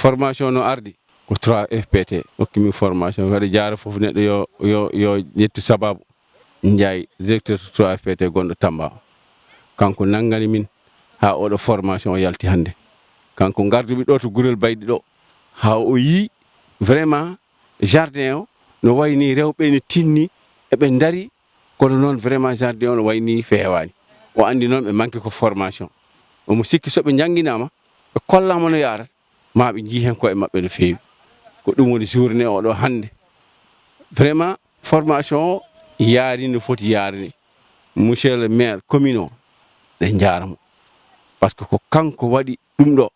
formation no ardi ko 3 FPT hokkimi formation kadi jaara fof neɗɗo yo ƴettu sababu Ndiaye directeur 3 FPT gonɗo Tamba kanko nangani min ha oɗo formation o yalti hande kanko garduɓe ɗo to gurel bayɗi ɗo ha o yi vraiment jardin o no wayni rewɓe ne tinni eɓe dari kono noon vraiment jardin o no wayni fewani o andi noon ɓe manque ko formation omo sikki soɓe jangguinama ɓe kollama no yarata ma ɓe jii hen koye mabɓe no fewi ko ɗum woni journée oɗo hande vraiment formation o yaari no foti yaarni monsieur le maire commune o ɗe jaramo par ce que ko kanko waɗi ɗum ɗo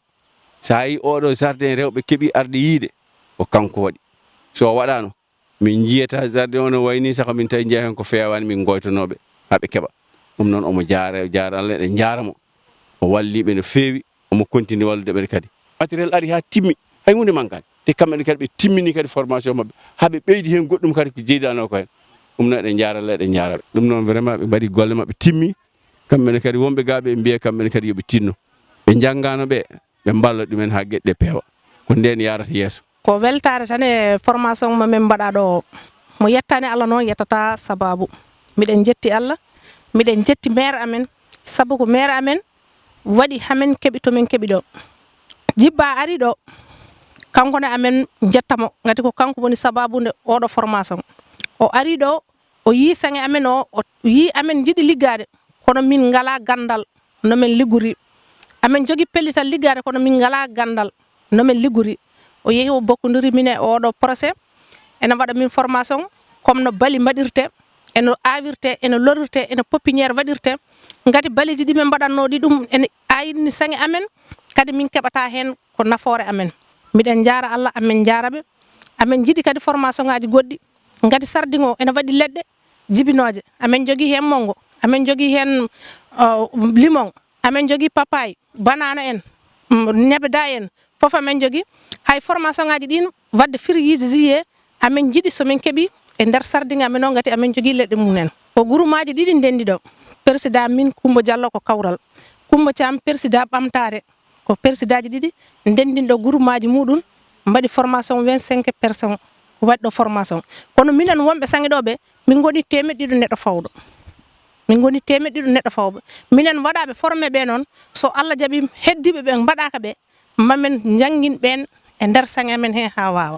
sa yi oɗo jardin rewɓe keeɓi arde yiide ko kanko waɗi so waɗano min jiyata jardin o no wayni saka min tawi jeeya hen ko fewani min goytanoɓe haɓe keeɓa ɗum noon omo jaara Allah ɗe jaramo o walliɓe no fewi omo continue wallude ɓe kadi matériel ari ha timmi hay hunde mankani te kamɓe kadi ɓe timmini kadi formation mabɓe haɓe ɓeydi hen goɗɗum kadi ko jeydano ko hen ɗum noon ɗe jaara Allah ɗe jaraɓe ɗum noon vraiment ɓe mbaɗi golle mabɓe timmi kamɓene kadi wonɓe ga ɓe mbiya kamɓene kadi yoɓe tinno ɓe janggano ɓe mballa ɗumen ha gueɗe peewa ko nden yarata yeeso ko weltare tan e formation mo min mbaɗa ɗo mo yettani Allah noon yettata sababu miɗen jetti Allah miɗen jetti maire amen sabu ko maire amen waɗi hamen keeɓi tomin keeɓi ɗo jibba ari ɗo kanko ne amen jettamo gati ko kanko woni sababude oɗo formation o ari ɗo o yi sange amen o yi amen jiɗi liggade kono min ngala gandal no men liggori amen jogi pellital liggade kono min ngala gandal no men liggori o yehi o bokkodiri min e oɗo projet ene waɗa min formation comme no bali mbaɗirte eno awirte eno lorirte eno pépiniére waɗirte gati baliji ɗi min mbaɗanno ɗi ɗum ene ayini sange amen kadi min keɓata hen ko nafoore amen miɗen jaara Allah amen jaaraɓe amen jiɗi kadi formation ngaji goɗɗi gati sardin o ene waɗi leɗɗe jibinoje amen jogui hen mango amen jogui hen limon amen jogui papaye banana en nebeda en foof amen jogui hay formation ngaji ɗin wadde firiji juillet amen jiɗi somin keeɓi e nder sardin amen o gati amen jogui leɗɗe mumen ko groupe-maji ɗiɗi ndendi ɗo président min Coumba Diallo ko Kawral Coumba Thiam président ɓamtare ko président ji ɗiɗi ndendin ɗo groupe-maji muɗum mbaɗi formation 25 personnes waɗi ɗo formation kono minen wonɓe sange ɗo ɓe min goni temedɗiɗo neɗɗo fawɗo min goni temedɗiɗo neɗɗo fawɓe minen waɗaɓe formé ɓe noon so Allah jaaɓi heddiɓe ɓe mbaɗaka ɓe mamen jangguin ɓen e nder sange amen he ha wawa